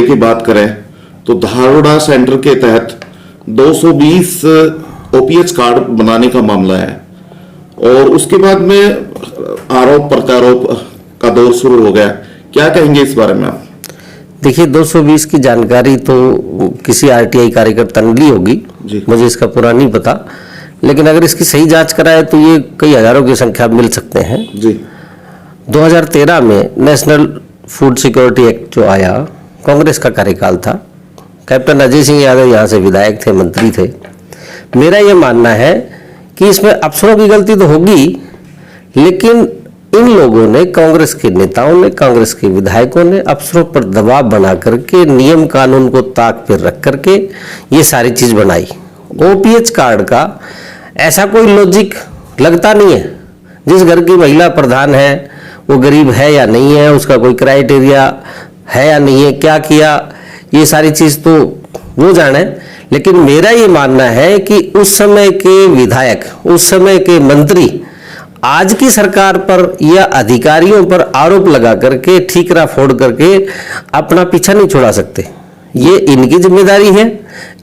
की बात करें तो धारोड़ा सेंटर के तहत 220 ओपीएच कार्ड बनाने का मामला है और उसके बाद में आरोप प्रत्यारोप का दौर शुरू हो गया। क्या कहेंगे इस बारे में आप? देखिए, 220 की जानकारी तो किसी आरटीआई कार्यकर्ता ने ली होगी, मुझे इसका पूरा नहीं पता, लेकिन अगर इसकी सही जांच कराए तो ये कई हजारों की संख्या मिल सकते हैं जी। 2013 में नेशनल फूड सिक्योरिटी एक्ट जो आया, कांग्रेस का कार्यकाल था, कैप्टन अजय सिंह यादव यहाँ से विधायक थे, मंत्री थे। मेरा ये मानना है कि इसमें अफसरों की गलती तो होगी, लेकिन इन लोगों ने, कांग्रेस के नेताओं ने, कांग्रेस के विधायकों ने अफसरों पर दबाव बना करके, नियम कानून को ताक पर रख करके ये सारी चीज बनाई। ओपीएच कार्ड का ऐसा कोई लॉजिक लगता नहीं है। जिस घर की महिला प्रधान है वो गरीब है या नहीं है, उसका कोई क्राइटेरिया है या नहीं है, क्या किया, ये सारी चीज तो वो जाने। लेकिन मेरा ये मानना है कि उस समय के विधायक, उस समय के मंत्री आज की सरकार पर या अधिकारियों पर आरोप लगा करके, ठीकरा फोड़ करके अपना पीछा नहीं छुड़ा सकते। ये इनकी जिम्मेदारी है,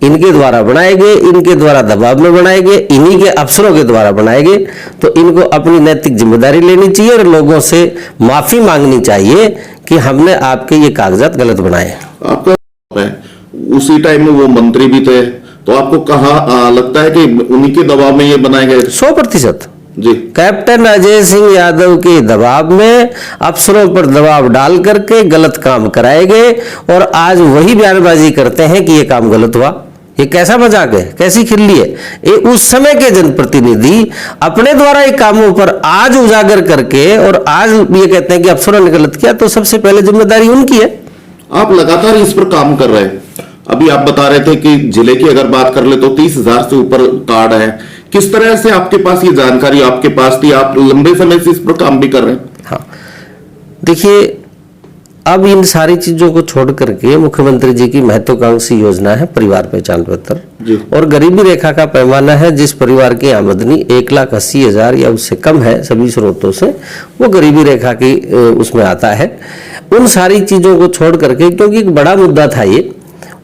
इनके द्वारा बनाए गए, इनके द्वारा दबाव में बनाए गए, इन्हीं के अफसरों के द्वारा बनाए गए, तो इनको अपनी नैतिक जिम्मेदारी लेनी चाहिए और लोगों से माफी मांगनी चाहिए कि हमने आपके ये कागजात गलत बनाए। आपका उसी टाइम में वो मंत्री भी थे, तो आपको कहाँ लगता है कि उन्हीं के दबाव में ये बनाए गए? 100% जी। कैप्टन अजय सिंह यादव के दबाव में अफसरों पर दबाव डाल करके गलत काम कराए गए और आज वही बयानबाजी करते हैं कि ये काम गलत हुआ। ये कैसा मजाक है, कैसी खिल्ली है? ये उस समय के जनप्रतिनिधि अपने द्वारा एक कामों पर आज उजागर करके और आज ये कहते हैं कि अफसरों ने गलत किया, तो सबसे पहले जिम्मेदारी उनकी है। आप लगातार इस पर काम कर रहे हैं। अभी आप बता रहे थे कि जिले की अगर बात कर ले तो 30,000 से ऊपर कार्ड है। किस तरह से आपके पास ये जानकारी आपके पास थी? आप लंबे समय से इस पर काम भी कर रहे हैं। हाँ, देखिए, अब इन सारी चीजों को छोड़ करके मुख्यमंत्री जी की महत्वाकांक्षी योजना है परिवार पहचान पत्र, और गरीबी रेखा का पैमाना है जिस परिवार की आमदनी 1,80,000 या उससे कम है सभी स्रोतों से, वो गरीबी रेखा की उसमें आता है। उन सारी चीजों को छोड़ करके, क्योंकि एक बड़ा मुद्दा था ये,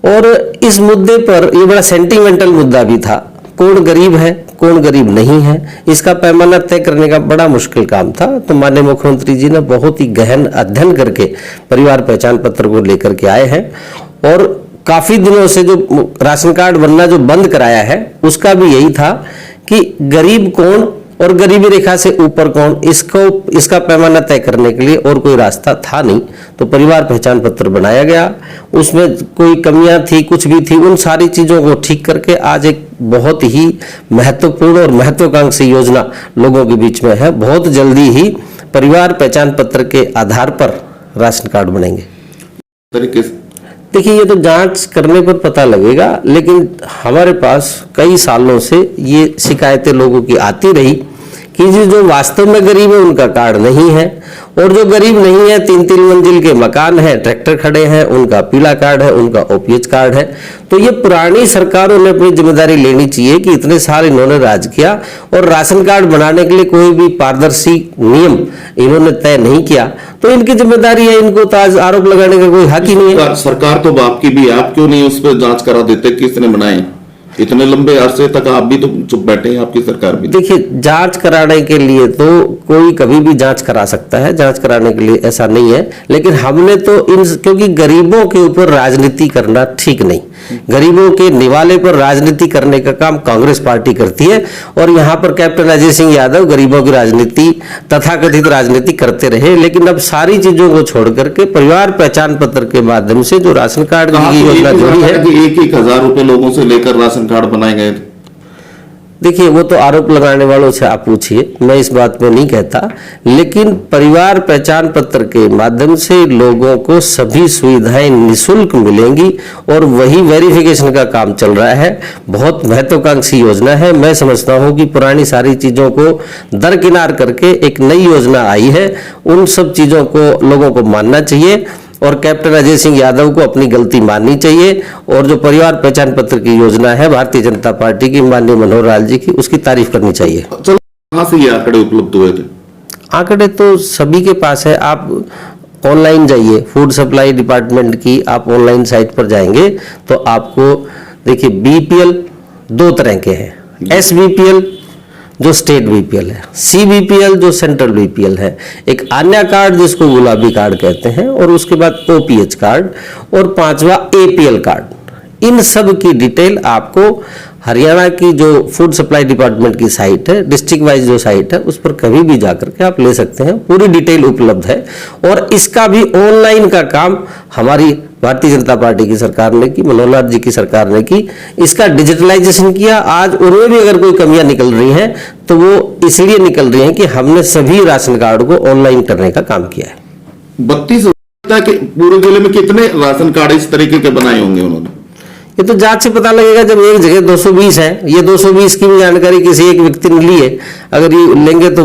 और इस मुद्दे पर ये बड़ा सेंटिमेंटल मुद्दा भी था, कौन गरीब है कौन गरीब नहीं है, इसका पैमाना तय करने का बड़ा मुश्किल काम था। तो माननीय मुख्यमंत्री जी ने बहुत ही गहन अध्ययन करके परिवार पहचान पत्र को लेकर के आए हैं, और काफी दिनों से जो राशन कार्ड बनना जो बंद कराया है उसका भी यही था कि गरीब कौन और गरीबी रेखा से ऊपर कौन, इसका पैमाना तय करने के लिए और कोई रास्ता था नहीं। तो परिवार पहचान पत्र बनाया गया, उसमें कोई कमियां थी, कुछ भी थी, उन सारी चीजों को ठीक करके आज एक बहुत ही महत्वपूर्ण और महत्वाकांक्षी योजना लोगों के बीच में है। बहुत जल्दी ही परिवार पहचान पत्र के आधार पर राशन कार्ड बनेंगे। तरीके से देखिए, ये तो जांच करने पर पता लगेगा, लेकिन हमारे पास कई सालों से ये शिकायतें लोगों की आती रही कि जो वास्तव में गरीब है उनका कार्ड नहीं है, और जो गरीब नहीं है, 3-3 मंजिल के मकान है, ट्रैक्टर खड़े हैं, उनका पीला कार्ड है, उनका ओपीएच कार्ड है। तो ये पुरानी सरकारों ने अपनी जिम्मेदारी लेनी चाहिए कि इतने साल इन्होंने राज किया और राशन कार्ड बनाने के लिए कोई भी पारदर्शी नियम इन्होंने तय नहीं किया, तो इनकी जिम्मेदारी है, इनको तो आज आरोप लगाने का कोई हक ही नहीं है। सरकार तो बाप की भी, आप क्यों नहीं उस पर जांच करा देते? किसने बनाए? इतने लंबे अरसे तक आप भी तो चुप बैठे हैं, आपकी सरकार भी। देखिए, जांच कराने के लिए तो कोई कभी भी जांच करा सकता है, जांच कराने के लिए ऐसा नहीं है, लेकिन हमने तो क्योंकि गरीबों के ऊपर राजनीति करना ठीक नहीं, गरीबों के निवाले पर राजनीति करने का काम कांग्रेस पार्टी करती है, और यहाँ पर कैप्टन अजय सिंह यादव गरीबों की राजनीति, तथाकथित राजनीति करते रहे। लेकिन अब सारी चीजों को छोड़ करके परिवार पहचान पत्र के माध्यम से जो राशन कार्ड की योजना जोड़ी है, 1,000 रुपए लोगों से लेकर राशन कार्ड बनाए गए। देखिए, वो तो आरोप लगाने वालों से आप पूछिए, मैं इस बात में नहीं कहता, लेकिन परिवार पहचान पत्र के माध्यम से लोगों को सभी सुविधाएं निःशुल्क मिलेंगी, और वही वेरिफिकेशन का काम चल रहा है। बहुत महत्वाकांक्षी योजना है। मैं समझता हूं कि पुरानी सारी चीजों को दरकिनार करके एक नई योजना आई है, उन सब चीजों को लोगों को मानना चाहिए, और कैप्टन अजय सिंह यादव को अपनी गलती माननी चाहिए, और जो परिवार पहचान पत्र की योजना है भारतीय जनता पार्टी की, माननीय मनोहर लाल जी की, उसकी तारीफ करनी चाहिए। चलो, कहां से ये आंकड़े उपलब्ध हुए थे? आंकड़े तो सभी के पास है। आप ऑनलाइन जाइए, फूड सप्लाई डिपार्टमेंट की आप ऑनलाइन साइट पर जाएंगे तो आपको देखिए बीपीएल दो तरह के हैं, एसबीपीएल जो स्टेट बीपीएल है, सीबीपीएल जो सेंट्रल बीपीएल है, एक अन्य कार्ड जिसको गुलाबी कार्ड कहते हैं, और उसके बाद ओपीएच कार्ड, और पांचवा एपीएल कार्ड। इन सब की डिटेल आपको हरियाणा की जो फूड सप्लाई डिपार्टमेंट की साइट है, डिस्ट्रिक्ट वाइज जो साइट है, उस पर कभी भी जाकर के आप ले सकते हैं, पूरी डिटेल उपलब्ध है। और इसका भी ऑनलाइन का काम हमारी भारतीय जनता पार्टी की सरकार ने की, मनोहर लाल जी की सरकार ने की, इसका डिजिटलाइजेशन किया। आज उनमें भी अगर कोई कमियां निकल रही हैं तो वो इसलिए निकल रही हैं कि हमने सभी राशन कार्ड को ऑनलाइन करने का काम किया है। 32 के पूरे जिले में कितने राशन कार्ड इस तरीके के बनाए होंगे उन्होंने? ये तो जांच से पता लगेगा। जब एक जगह 220 है, ये 220 की भी जानकारी किसी एक व्यक्ति ने ली है, अगर ये लेंगे तो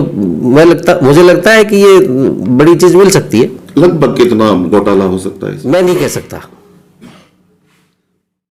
मुझे लगता है कि ये बड़ी चीज मिल सकती है। लगभग कितना घोटाला हो सकता है? मैं नहीं कह सकता।